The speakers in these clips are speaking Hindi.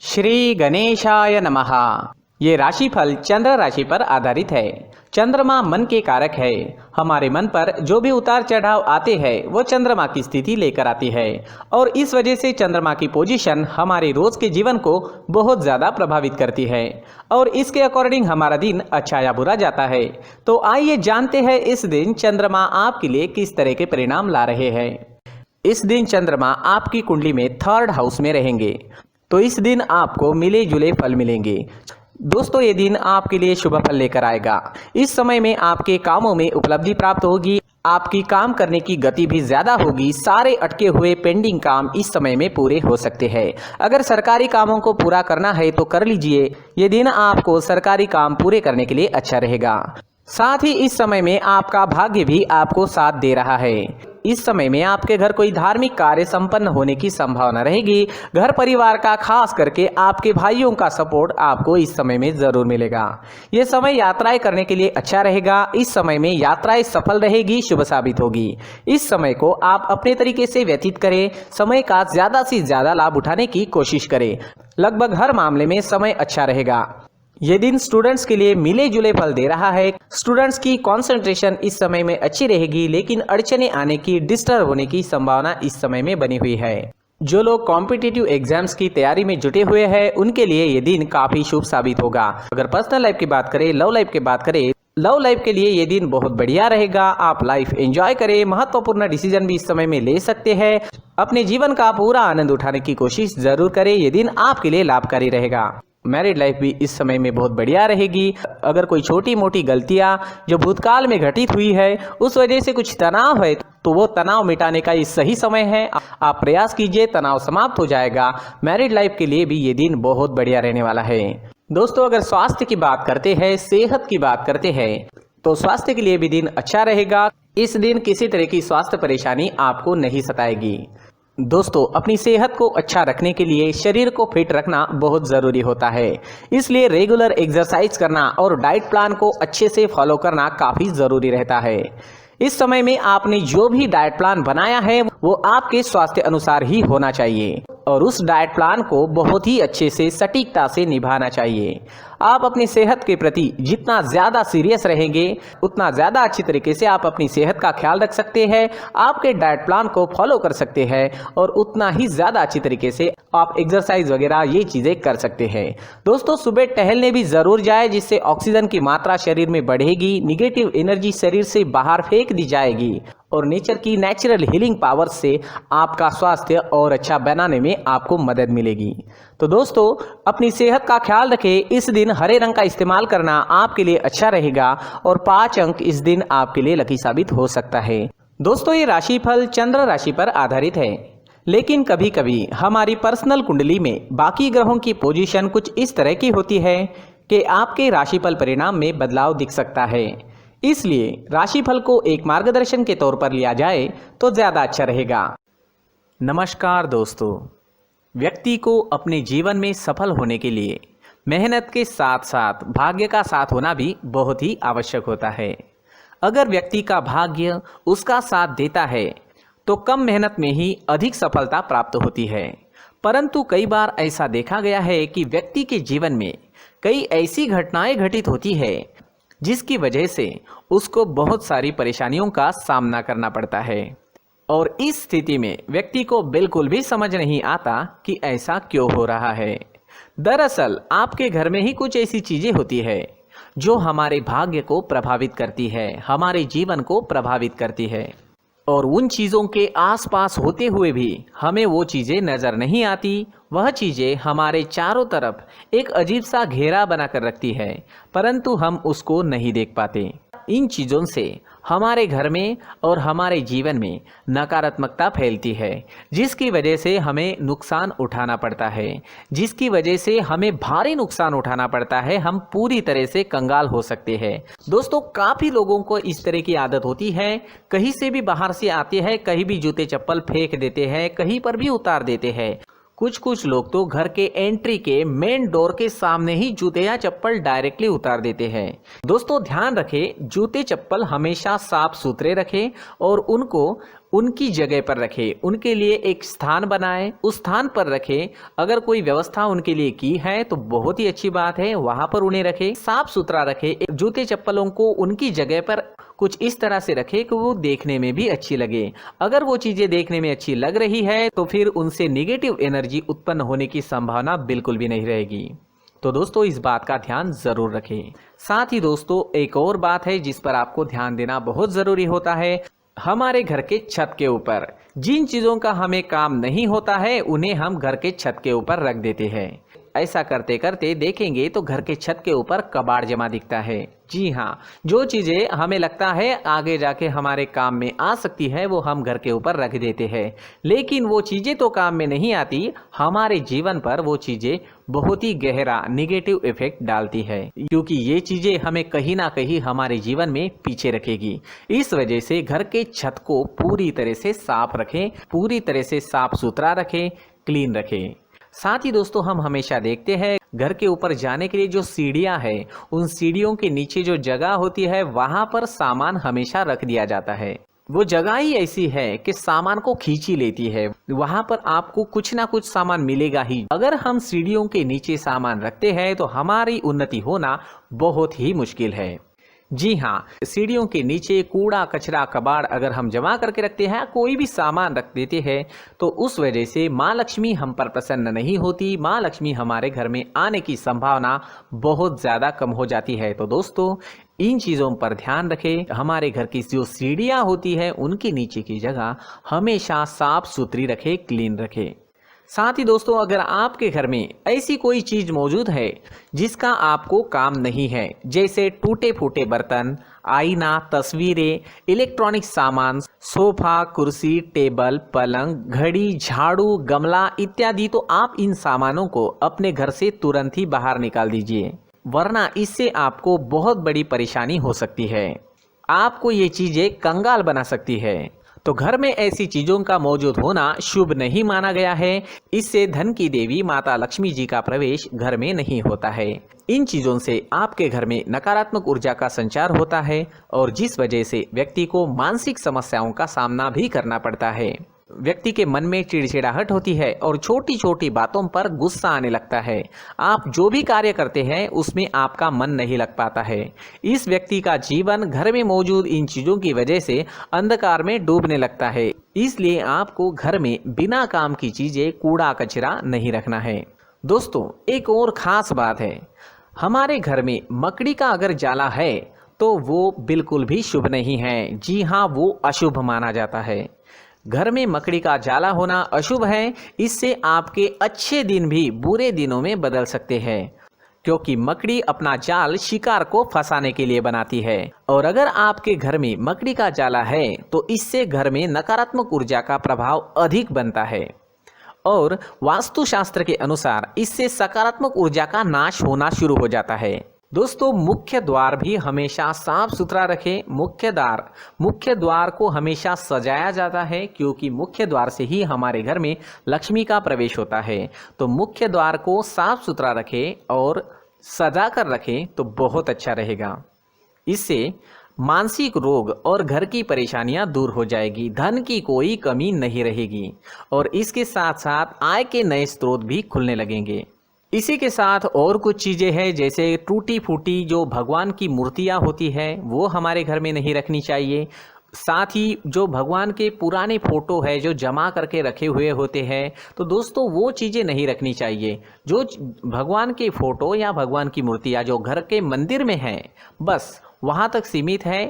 श्री गणेशाय नमः। ये राशिफल चंद्र राशि पर आधारित है। चंद्रमा मन के कारक है। हमारे मन पर जो भी उतार चढ़ाव आते हैं वो चंद्रमा की स्थिति लेकर आती है और इस वजह से चंद्रमा की पोजीशन हमारे रोज के जीवन को बहुत ज़्यादा प्रभावित करती है और इसके अकॉर्डिंग हमारा दिन अच्छा या बुरा जाता है। तो आइए जानते हैं इस दिन चंद्रमा आपके लिए किस तरह के परिणाम ला रहे हैं। इस दिन चंद्रमा आपकी कुंडली में 3rd हाउस में रहेंगे तो इस दिन आपको मिले जुले फल मिलेंगे। दोस्तों, ये दिन आपके लिए शुभ फल लेकर आएगा। इस समय में आपके कामों में उपलब्धि प्राप्त होगी, आपकी काम करने की गति भी ज्यादा होगी। सारे अटके हुए पेंडिंग काम इस समय में पूरे हो सकते हैं। अगर सरकारी कामों को पूरा करना है तो कर लीजिए। ये दिन आपको सरकारी काम पूरे करने के लिए अच्छा रहेगा। साथ ही इस समय में आपका भाग्य भी आपको साथ दे रहा है। इस समय में आपके घर कोई धार्मिक कार्य संपन्न होने की संभावना रहेगी। घर परिवार का खास करके आपके भाइयों का सपोर्ट आपको इस समय में जरूर मिलेगा। ये समय यात्राएं करने के लिए अच्छा रहेगा। इस समय में यात्राएं सफल रहेगी, शुभ साबित होगी। इस समय को आप अपने तरीके से व्यतीत करें। समय का ज्यादा से ज्यादा लाभ उठाने की कोशिश करें। लगभग हर मामले में समय अच्छा रहेगा। ये दिन स्टूडेंट्स के लिए मिले जुले फल दे रहा है। स्टूडेंट्स की कंसंट्रेशन इस समय में अच्छी रहेगी, लेकिन अड़चने आने की, डिस्टर्ब होने की संभावना इस समय में बनी हुई है। जो लोग कॉम्पिटिटिव एग्जाम्स की तैयारी में जुटे हुए हैं उनके लिए ये दिन काफी शुभ साबित होगा। अगर पर्सनल लाइफ की बात करें, लव लाइफ की बात करें, लव लाइफ के लिए ये दिन बहुत बढ़िया रहेगा। आप लाइफ एंजॉय करें, महत्वपूर्ण डिसीजन भी इस समय में ले सकते हैं। अपने जीवन का पूरा आनंद उठाने की कोशिश जरूर करें। ये दिन आपके लिए लाभकारी रहेगा। मैरिड लाइफ भी इस समय में बहुत बढ़िया रहेगी। अगर कोई छोटी मोटी गलतियां जो भूतकाल में घटित हुई है उस वजह से कुछ तनाव है तो वो तनाव मिटाने का ये सही समय है। आप प्रयास कीजिए, तनाव समाप्त हो जाएगा। मैरिड लाइफ के लिए भी ये दिन बहुत बढ़िया रहने वाला है। दोस्तों, अगर स्वास्थ्य की बात करते हैं, सेहत की बात करते हैं तो स्वास्थ्य के लिए भी दिन अच्छा रहेगा। इस दिन किसी तरह की स्वास्थ्य परेशानी आपको नहीं सताएगी। दोस्तों, अपनी सेहत को अच्छा रखने के लिए शरीर को फिट रखना बहुत ज़रूरी होता है। इसलिए रेगुलर एक्सरसाइज करना और डाइट प्लान को अच्छे से फॉलो करना काफ़ी ज़रूरी रहता है। इस समय में आपने जो भी डाइट प्लान बनाया है वो आपके स्वास्थ्य अनुसार ही होना चाहिए और उस डाइट प्लान को बहुत ही अच्छे से सटीकता से निभाना चाहिए। आप अपनी सेहत के प्रति जितना ज़्यादा सीरियस रहेंगे उतना ज़्यादा अच्छी तरीके से आप अपनी सेहत का ख्याल रख सकते हैं, आपके डाइट प्लान को फॉलो कर सकते हैं और उतना ही ज़्यादा अच्छी तरीके से आप एक्सरसाइज वगैरह ये चीज़ें कर सकते हैं। दोस्तों, सुबह टहलने भी ज़रूर जाए, जिससे ऑक्सीजन की मात्रा शरीर में बढ़ेगी, निगेटिव एनर्जी शरीर से बाहर फेंक दी जाएगी और नेचर की नेचुरल हीलिंग पावर से आपका स्वास्थ्य और अच्छा बनाने में आपको मदद मिलेगी। तो दोस्तों, अपनी सेहत का ख्याल रखें। इस दिन हरे रंग का इस्तेमाल करना आपके लिए अच्छा रहेगा और 5 अंक इस दिन आपके लिए लकी साबित हो सकता है। दोस्तों, ये राशिफल चंद्र राशि पर आधारित है, लेकिन कभी कभी हमारी पर्सनल कुंडली में बाकी ग्रहों की पोजीशन कुछ इस तरह की होती है कि आपके राशिफल परिणाम में बदलाव दिख सकता है। इसलिए राशिफल को एक मार्गदर्शन के तौर पर लिया जाए तो ज़्यादा अच्छा रहेगा। नमस्कार दोस्तों, व्यक्ति को अपने जीवन में सफल होने के लिए मेहनत के साथ साथ भाग्य का साथ होना भी बहुत ही आवश्यक होता है। अगर व्यक्ति का भाग्य उसका साथ देता है तो कम मेहनत में ही अधिक सफलता प्राप्त होती है। परंतु कई बार ऐसा देखा गया है कि व्यक्ति के जीवन में कई ऐसी घटनाएं घटित होती है जिसकी वजह से उसको बहुत सारी परेशानियों का सामना करना पड़ता है और इस स्थिति में व्यक्ति को बिल्कुल भी समझ नहीं आता कि ऐसा क्यों हो रहा है। दरअसल आपके घर में ही कुछ ऐसी चीजें होती है जो हमारे भाग्य को प्रभावित करती है, हमारे जीवन को प्रभावित करती है और उन चीज़ों के आसपास होते हुए भी हमें वो चीज़ें नज़र नहीं आती। वह चीज़ें हमारे चारों तरफ एक अजीब सा घेरा बनाकर रखती है, परंतु हम उसको नहीं देख पाते। इन चीज़ों से हमारे घर में और हमारे जीवन में नकारात्मकता फैलती है, जिसकी वजह से हमें नुकसान उठाना पड़ता है, जिसकी वजह से हमें भारी नुकसान उठाना पड़ता है। हम पूरी तरह से कंगाल हो सकते हैं। दोस्तों, काफ़ी लोगों को इस तरह की आदत होती है, कहीं से भी बाहर से आते हैं, कहीं भी जूते चप्पल फेंक देते हैं, कहीं पर भी उतार देते हैं। कुछ लोग तो घर के एंट्री के मेन डोर के सामने ही जूते या चप्पल डायरेक्टली उतार देते हैं। दोस्तों, ध्यान रखें, जूते चप्पल हमेशा साफ सुथरे रखें और उनको उनकी जगह पर रखें, उनके लिए एक स्थान बनाएं, उस स्थान पर रखें। अगर कोई व्यवस्था उनके लिए की है तो बहुत ही अच्छी बात है, वहां पर उन्हें रखें, साफ सुथरा रखें। जूते चप्पलों को उनकी जगह पर कुछ इस तरह से रखें कि वो देखने में भी अच्छी लगे। अगर वो चीजें देखने में अच्छी लग रही है तो फिर उनसे नेगेटिव एनर्जी उत्पन्न होने की संभावना बिल्कुल भी नहीं रहेगी। तो दोस्तों इस बात का ध्यान जरूर रखें। साथ ही दोस्तों एक और बात है जिस पर आपको ध्यान देना बहुत जरूरी होता है, हमारे घर के छत के ऊपर जिन चीजों का हमें काम नहीं होता है उन्हें हम घर के छत के ऊपर रख देते हैं। ऐसा करते करते देखेंगे तो घर के छत के ऊपर कबाड़ जमा दिखता है। जी हाँ, जो चीजें हमें लगता है आगे जाके हमारे काम में आ सकती है वो हम घर के ऊपर रख देते हैं, लेकिन वो चीजें तो काम में नहीं आती, हमारे जीवन पर वो चीजें बहुत ही गहरा नेगेटिव इफेक्ट डालती है, क्योंकि ये चीजें हमें कहीं ना कहीं हमारे जीवन में पीछे रखेगी। इस वजह से घर के छत को पूरी तरह से साफ रखें, पूरी तरह से साफ सुथरा रखें, क्लीन रखें। साथ ही दोस्तों हम हमेशा देखते हैं घर के ऊपर जाने के लिए जो सीढ़ियां हैं, उन सीढ़ियों के नीचे जो जगह होती है वहां पर सामान हमेशा रख दिया जाता है। वो जगह ही ऐसी है कि सामान को खींची लेती है, वहां पर आपको कुछ ना कुछ सामान मिलेगा ही। अगर हम सीढ़ियों के नीचे सामान रखते हैं तो हमारी उन्नति होना बहुत ही मुश्किल है। जी हाँ, सीढ़ियों के नीचे कूड़ा कचरा कबाड़ अगर हम जमा करके रखते हैं, कोई भी सामान रख देते हैं, तो उस वजह से माँ लक्ष्मी हम पर प्रसन्न नहीं होती, माँ लक्ष्मी हमारे घर में आने की संभावना बहुत ज़्यादा कम हो जाती है। तो दोस्तों इन चीज़ों पर ध्यान रखें। हमारे घर की जो सीढ़ियाँ होती है उनके नीचे की जगह हमेशा साफ सुथरी रखें, क्लीन रखें। साथ ही दोस्तों अगर आपके घर में ऐसी कोई चीज मौजूद है जिसका आपको काम नहीं है, जैसे टूटे फूटे बर्तन, आईना, तस्वीरें, इलेक्ट्रॉनिक सामान, सोफा, कुर्सी, टेबल, पलंग, घड़ी, झाड़ू, गमला इत्यादि, तो आप इन सामानों को अपने घर से तुरंत ही बाहर निकाल दीजिए, वरना इससे आपको बहुत बड़ी परेशानी हो सकती है। आपको ये चीजें कंगाल बना सकती है। तो घर में ऐसी चीजों का मौजूद होना शुभ नहीं माना गया है। इससे धन की देवी माता लक्ष्मी जी का प्रवेश घर में नहीं होता है। इन चीजों से आपके घर में नकारात्मक ऊर्जा का संचार होता है और जिस वजह से व्यक्ति को मानसिक समस्याओं का सामना भी करना पड़ता है। व्यक्ति के मन में चिड़चिड़ाहट होती है और छोटी छोटी बातों पर गुस्सा आने लगता है। आप जो भी कार्य करते हैं उसमें आपका मन नहीं लग पाता है। इस व्यक्ति का जीवन घर में मौजूद इन चीज़ों की वजह से अंधकार में डूबने लगता है। इसलिए आपको घर में बिना काम की चीज़ें, कूड़ा कचरा नहीं रखना है। दोस्तों एक और ख़ास बात है, हमारे घर में मकड़ी का अगर जाला है तो वो बिल्कुल भी शुभ नहीं है। जी हाँ, वो अशुभ माना जाता है। घर में मकड़ी का जाला होना अशुभ है। इससे आपके अच्छे दिन भी बुरे दिनों में बदल सकते हैं, क्योंकि मकड़ी अपना जाल शिकार को फंसाने के लिए बनाती है। और अगर आपके घर में मकड़ी का जाला है तो इससे घर में नकारात्मक ऊर्जा का प्रभाव अधिक बनता है और वास्तुशास्त्र के अनुसार इससे सकारात्मक ऊर्जा का नाश होना शुरू हो जाता है। दोस्तों मुख्य द्वार भी हमेशा साफ सुथरा रखें। मुख्य द्वार को हमेशा सजाया जाता है, क्योंकि मुख्य द्वार से ही हमारे घर में लक्ष्मी का प्रवेश होता है। तो मुख्य द्वार को साफ सुथरा रखें और सजा कर रखें तो बहुत अच्छा रहेगा। इससे मानसिक रोग और घर की परेशानियां दूर हो जाएगी, धन की कोई कमी नहीं रहेगी और इसके साथ साथ आय के नए स्रोत भी खुलने लगेंगे। इसी के साथ और कुछ चीज़ें हैं, जैसे टूटी फूटी जो भगवान की मूर्तियां होती है वो हमारे घर में नहीं रखनी चाहिए। साथ ही जो भगवान के पुराने फोटो है जो जमा करके रखे हुए होते हैं, तो दोस्तों वो चीज़ें नहीं रखनी चाहिए। जो भगवान के फोटो या भगवान की मूर्तियाँ जो घर के मंदिर में हैं बस वहाँ तक सीमित है।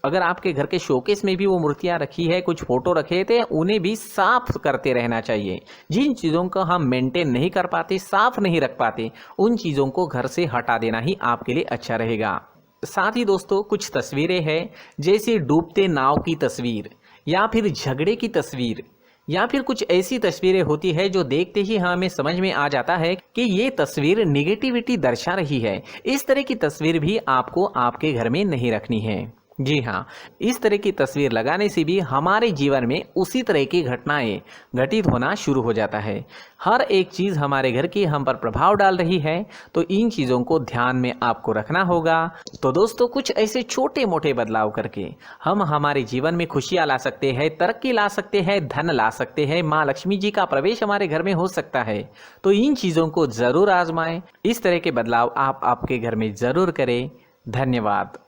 अगर आपके घर के शोकेस में भी वो मूर्तियाँ रखी है, कुछ फोटो रखे थे, उन्हें भी साफ करते रहना चाहिए। जिन चीज़ों को हम मेंटेन नहीं कर पाते, साफ नहीं रख पाते, उन चीज़ों को घर से हटा देना ही आपके लिए अच्छा रहेगा। साथ ही दोस्तों कुछ तस्वीरें हैं, जैसे डूबते नाव की तस्वीर या फिर झगड़े की तस्वीर या फिर कुछ ऐसी तस्वीरें होती है जो देखते ही हमें समझ में आ जाता है कि ये तस्वीर निगेटिविटी दर्शा रही है। इस तरह की तस्वीर भी आपको आपके घर में नहीं रखनी है। जी हाँ, इस तरह की तस्वीर लगाने से भी हमारे जीवन में उसी तरह की घटनाएं घटित होना शुरू हो जाता है। हर एक चीज़ हमारे घर की हम पर प्रभाव डाल रही है, तो इन चीज़ों को ध्यान में आपको रखना होगा। तो दोस्तों, कुछ ऐसे छोटे मोटे बदलाव करके हम हमारे जीवन में खुशियाँ ला सकते हैं, तरक्की ला सकते हैं, धन ला सकते हैं, माँ लक्ष्मी जी का प्रवेश हमारे घर में हो सकता है। तो इन चीज़ों को ज़रूर आजमाएं। इस तरह के बदलाव आप आपके घर में ज़रूर करें। धन्यवाद।